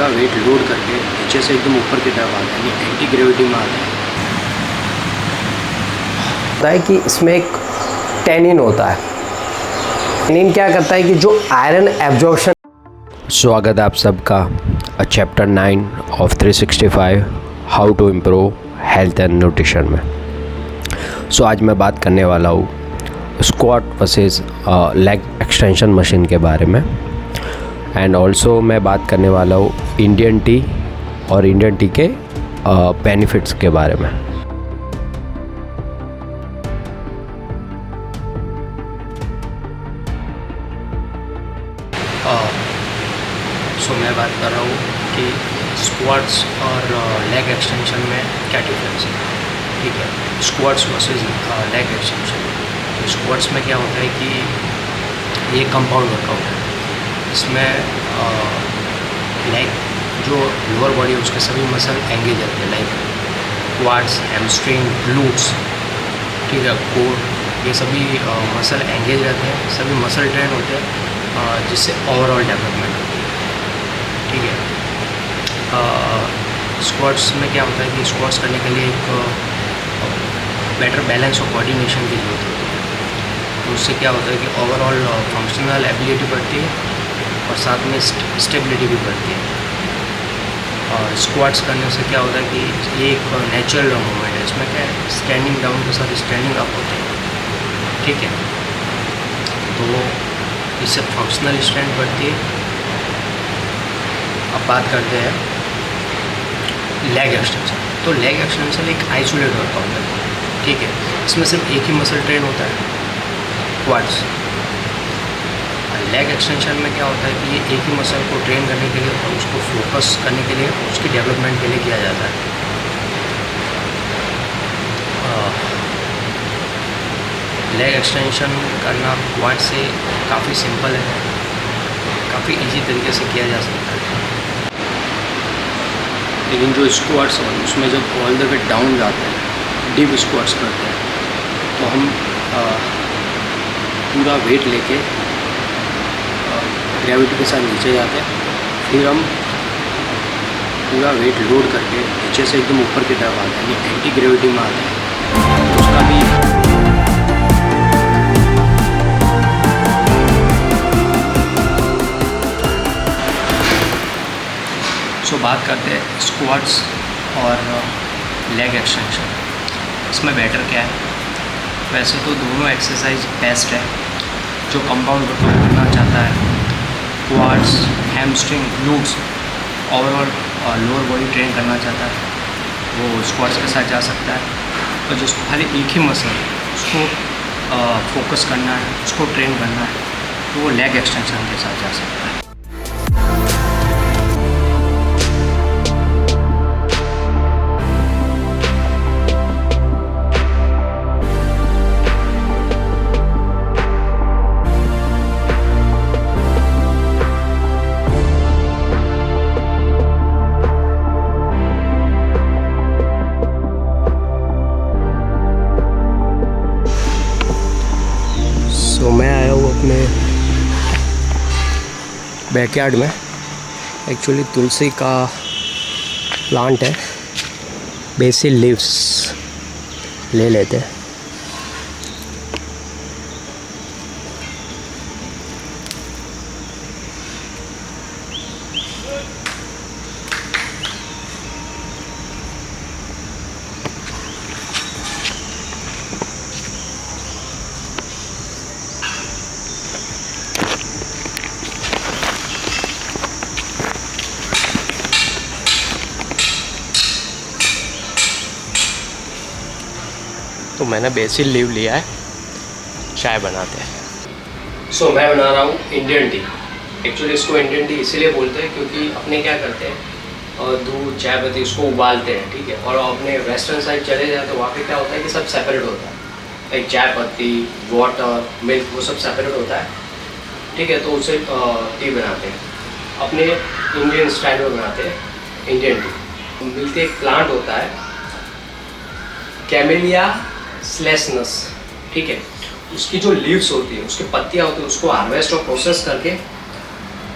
पूरा wait load करके नीचे से एकदम ऊपर की तरफ आता है, यानी एंटी ग्रेविटी में आता है कि इसमें एक टेनिन होता है। टेनिन क्या करता है कि जो आयरन एब्जॉर्प्शन। स्वागत है आप सबका chapter 9 of 365 how to improve health and nutrition में। आज मैं बात करने वाला हूँ squat versus leg extension machine के बारे में, एंड ऑल्सो मैं बात करने वाला हूँ इंडियन टी और इंडियन टी के बेनिफिट्स के बारे में। मैं बात कर रहा हूँ कि स्क्वाट्स और लेग एक्सटेंशन में क्या डिफरेंस है। ठीक है, स्क्वाट्स वर्सेस लेग एक्सटेंशन। तो स्क्वाट्स में क्या होता है कि ये कंपाउंड वर्कआउट है। इसमें लेग जो लोअर बॉडी है उसके सभी मसल एंगेज रहते हैं, लाइक क्वाड्स, हैमस्ट्रिंग, ग्लूट्स, ठीक है, कोर, ये सभी मसल एंगेज रहते हैं, सभी मसल ट्रेन होते हैं, जिससे ओवरऑल डेवलपमेंट होती है। ठीक है, स्क्वाट्स में क्या होता है कि स्क्वाट्स करने के लिए एक बेटर बैलेंस और कोऑर्डिनेशन की जरूरत होती है। तो उससे क्या होता है कि ओवरऑल फंक्शनल एबिलिटी बढ़ती है और साथ में स्टेबिलिटी भी बढ़ती है। और स्क्वाट्स करने से क्या होता है कि ये एक नेचुरल मूवमेंट है। इसमें क्या है, स्टैंडिंग डाउन के साथ स्टैंडिंग अप होते हैं। ठीक है, तो इससे फंक्शनल स्ट्रेंथ बढ़ती है। अब बात करते हैं लेग एक्सटेंशन। तो लेग एक्सटेंशन एक आइसोलेट वर्कआउट है। ठीक है, इसमें सिर्फ एक ही मसल ट्रेन होता है, क्वाड्स। लेग एक्सटेंशन में क्या होता है कि ये एक ही मसल को ट्रेन करने के लिए और उसको फोकस करने के लिए, उसकी डेवलपमेंट के लिए किया जाता है। लेग एक्सटेंशन करना क्वाड से काफ़ी सिंपल है, काफ़ी इजी तरीके से किया जा सकता है। लेकिन जो स्क्वाट्स है उसमें जब ऑल द वे डाउन जाते हैं, डीप स्क्वाट्स करते हैं, तो हम पूरा वेट लेके ग्रेविटी के साथ नीचे जाते हैं, फिर हम पूरा वेट लोड करके नीचे से एकदम ऊपर की तरफ आते हैं, यानी एंटी ग्रेविटी में आते हैं। उसका भी बात करते हैं स्क्वाट्स और लेग एक्सटेंशन। इसमें बेटर क्या है? वैसे तो दोनों एक्सरसाइज बेस्ट है। जो कंपाउंड वर्कआउट करना चाहता है, quads, hamstring, glutes, overall lower body train करना चाहता है, वो स्क्वाट्स के साथ जा सकता है। और जिसको खाली एक ही मसल उसको फोकस करना है, उसको ट्रेन करना है, तो वो लेग एक्सटेंशन के साथ जा सकता है। तो मैं आया हूँ अपने बैकयार्ड में। एक्चुअली तुलसी का प्लांट है, बेसिल लीव्स ले लेते हैं। तो मैंने बेसिल लीव लिया है, चाय बनाते हैं। मैं बना रहा हूँ इंडियन टी। एक्चुअली इसको इंडियन टी इसीलिए बोलते हैं क्योंकि अपने क्या करते हैं, दूध, चाय पत्ती उसको उबालते हैं। ठीक है, और अपने वेस्टर्न साइड चले जाए तो वहाँ पे क्या होता है कि सब सेपरेट होता है, लाइक चाय पत्ती, वाटर, मिल्क, वो सब सेपरेट होता है। ठीक है, तो उससे टी बनाते हैं। अपने इंडियन स्टाइल में बनाते हैं इंडियन टी। मिलते एक प्लांट होता है, कैमेलिया स्लेसनस। ठीक है, उसकी जो लीव्स होती है, उसकी पत्तियाँ होती है, उसको हार्वेस्ट और प्रोसेस करके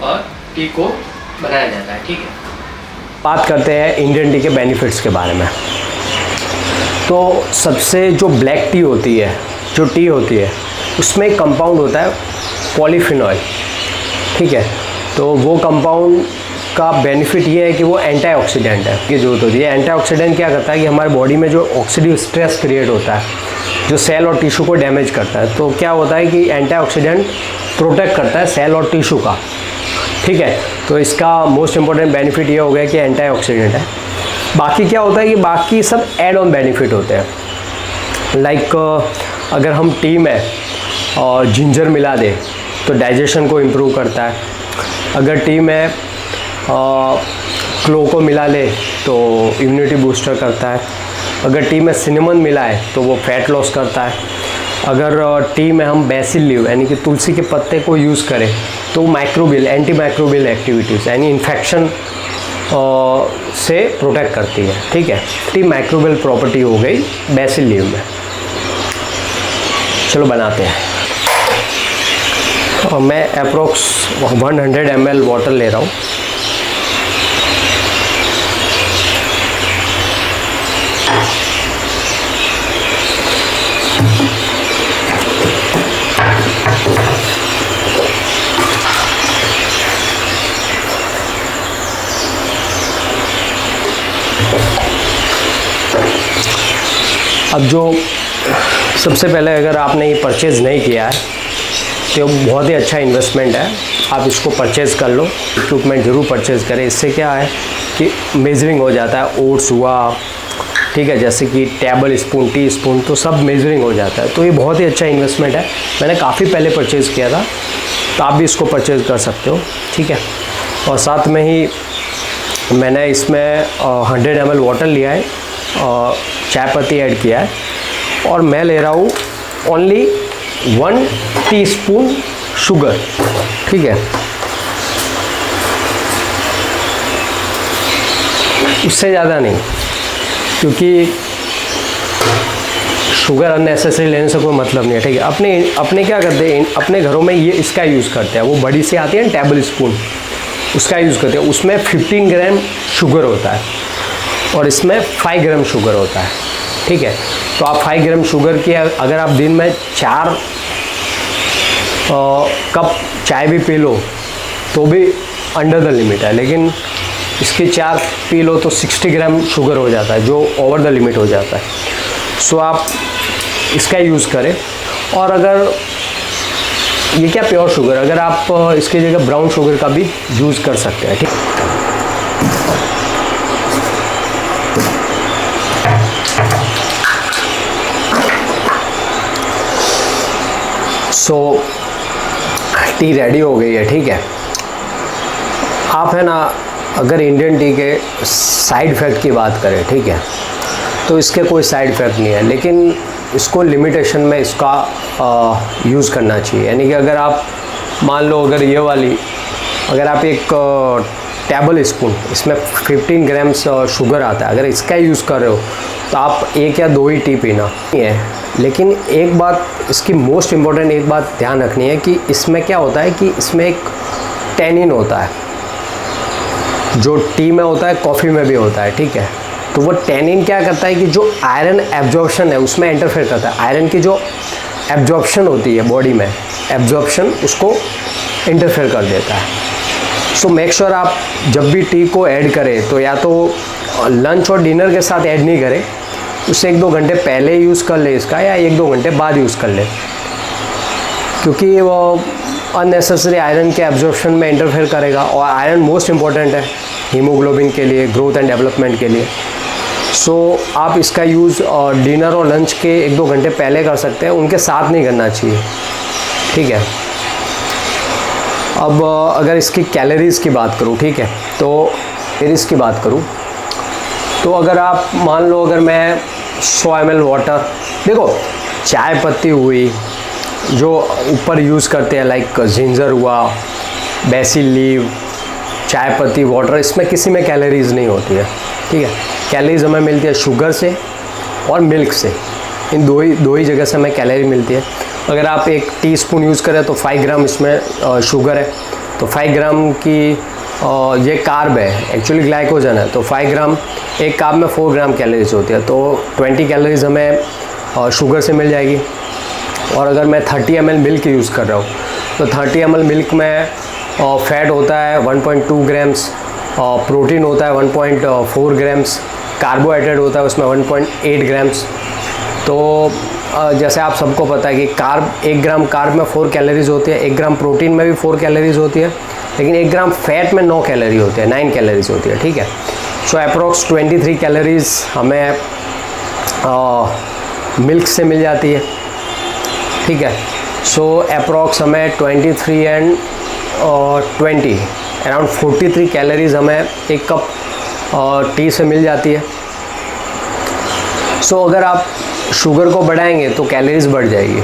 और टी को बनाया जाता है। ठीक है, बात करते हैं इंडियन टी के बेनिफिट्स के बारे में। तो सबसे जो ब्लैक टी होती है, जो टी होती है, उसमें एक कंपाउंड होता है पॉलीफिनॉल, ठीक है। तो वो कंपाउंड का बेनिफिट ये है कि वो एंटीऑक्सीडेंट है की जरूरत होती है। एंटीऑक्सीडेंट क्या करता है कि हमारे बॉडी में जो ऑक्सीडेटिव स्ट्रेस क्रिएट होता है, जो सेल और टिश्यू को डैमेज करता है, तो क्या होता है कि एंटीऑक्सीडेंट प्रोटेक्ट करता है सेल और टिश्यू का, ठीक है। तो इसका मोस्ट इम्पॉर्टेंट बेनिफिट ये हो गया कि एंटीऑक्सीडेंट है। बाकी क्या होता है कि बाकी सब एड ऑन बेनिफिट होते हैं। लाइक अगर हम टी में और जिंजर मिला दें तो डाइजेशन को इम्प्रूव करता है। अगर टी में क्लो को मिला ले तो इम्यूनिटी बूस्टर करता है। अगर टी में सिनेमन मिला है तो वो फैट लॉस करता है। अगर टी में हम बेसिल लीव यानी कि तुलसी के पत्ते को यूज़ करें तो माइक्रोबियल एंटी माइक्रोबियल एक्टिविटीज़ यानी इन्फेक्शन से प्रोटेक्ट करती है, ठीक है। टी माइक्रोबियल प्रॉपर्टी हो गई बेसिल लीव में। चलो बनाते हैं। और मैं अप्रोक्स 100 ml वाटर ले रहा हूँ। अब जो सबसे पहले अगर आपने ये परचेज़ नहीं किया है तो बहुत ही अच्छा इन्वेस्टमेंट है, आप इसको परचेज़ कर लो। इक्विपमेंट ज़रूर परचेज़ करें। इससे क्या है कि मेजरिंग हो जाता है। ओट्स हुआ, ठीक है, जैसे कि टेबल स्पून, टी स्पून, तो सब मेजरिंग हो जाता है। तो ये बहुत ही अच्छा इन्वेस्टमेंट है। मैंने काफ़ी पहले परचेज़ किया था, तो आप भी इसको परचेज़ कर सकते हो, ठीक है। और साथ में ही मैंने इसमें 100 ml वाटर लिया है और चाय पत्ती ऐड किया है, और मैं ले रहा हूँ ओनली 1 टीस्पून शुगर, ठीक है। उससे ज़्यादा नहीं, क्योंकि शुगर अननेसेसरी लेने से कोई मतलब नहीं है, ठीक है। अपने क्या करते हैं, अपने घरों में ये इसका यूज़ करते हैं। वो बड़ी सी आती है टेबल स्पून, उसका यूज़ करते हैं। उसमें 15 ग्राम शुगर होता है और इसमें 5 ग्राम शुगर होता है, ठीक है। तो आप 5 ग्राम शुगर की अगर आप दिन में 4 कप चाय भी पी लो तो भी अंडर द लिमिट है, लेकिन इसकी 4 पी लो तो 60 ग्राम शुगर हो जाता है, जो ओवर द लिमिट हो जाता है। सो आप इसका यूज़ करें। और अगर ये क्या प्योर शुगर, अगर आप इसकी जगह ब्राउन शुगर का भी यूज़ कर सकते हैं, ठीक है। सो टी रेडी हो गई है, ठीक है। आप है ना, अगर इंडियन टी के साइड इफ़ेक्ट की बात करें, ठीक है, तो इसके कोई साइड इफ़ेक्ट नहीं है, लेकिन इसको लिमिटेशन में इसका यूज़ करना चाहिए। यानी कि अगर आप मान लो, अगर आप एक टेबल स्पून, इसमें 15 ग्राम शुगर आता है, अगर इसका यूज़ कर रहे हो तो आप 1 या 2 ही टी पीना है। लेकिन एक बात, इसकी मोस्ट इम्पॉर्टेंट एक बात ध्यान रखनी है कि इसमें क्या होता है कि इसमें एक टैनिन होता है, जो टी में होता है, कॉफ़ी में भी होता है, ठीक है। तो वो टैनिन क्या करता है कि जो आयरन एब्जॉर्प्शन है उसमें इंटरफेयर करता है। आयरन की जो एब्जॉर्प्शन होती है बॉडी में, एब्जॉर्प्शन उसको इंटरफेयर कर देता है। सो मेक श्योर आप जब भी टी को ऐड करें तो या तो लंच और डिनर के साथ ऐड नहीं करें, उससे 1-2 घंटे पहले यूज़ कर ले इसका, या 1-2 घंटे बाद यूज़ कर ले, क्योंकि वो अननेसेसरी आयरन के एब्जॉर्प्शन में इंटरफेयर करेगा। और आयरन मोस्ट इम्पॉर्टेंट है हीमोग्लोबिन के लिए, ग्रोथ एंड डेवलपमेंट के लिए। सो आप इसका यूज़ डिनर और लंच के 1-2 घंटे पहले कर सकते हैं, उनके साथ नहीं करना चाहिए, ठीक है। अब अगर इसकी कैलोरीज़ की बात करूँ, ठीक है, तो कैलोरीज़ की बात करूँ तो अगर आप मान लो, अगर मैं 100 ml वाटर, देखो चाय पत्ती हुई जो ऊपर यूज़ करते हैं, लाइक जिंजर हुआ, बेसिल लीव, चाय पत्ती, वाटर, इसमें किसी में कैलोरीज़ नहीं होती है, ठीक है। कैलोरीज़ हमें मिलती है शुगर से और मिल्क से, इन दो ही जगह से हमें कैलोरी मिलती है। अगर आप 1 टीस्पून यूज़ करें तो 5 ग्राम इसमें शुगर है, तो 5 ग्राम की ये कार्ब है, एक्चुअली ग्लाइकोजन है। तो 5 ग्राम, एक कार्ब में 4 ग्राम कैलोरीज होती है, तो 20 कैलोरीज हमें शुगर से मिल जाएगी। और अगर मैं 30 ml मिल्क यूज़ कर रहा हूँ तो 30 ml मिल्क में फैट होता है 1.2 ग्राम्स, प्रोटीन होता है 1.4 ग्राम्स, कार्बोहाइड्रेट होता है उसमें 1.8 ग्राम्स। तो जैसे आप सबको पता है कि कार्ब, 1 ग्राम कार्ब में 4 कैलोरीज होती है, 1 ग्राम प्रोटीन में भी 4 कैलोरीज होती है, लेकिन 1 ग्राम फैट में 9 कैलोरी होती है, 9 कैलोरीज होती है, ठीक है। सो अप्रोक्स 23 कैलोरीज हमें मिल्क से मिल जाती है, ठीक है। सो अप्रोक्स हमें 23 एंड 20 अराउंड 43 कैलोरीज हमें एक कप टी से मिल जाती है। सो अगर आप शुगर को बढ़ाएंगे तो कैलोरीज बढ़ जाएगी।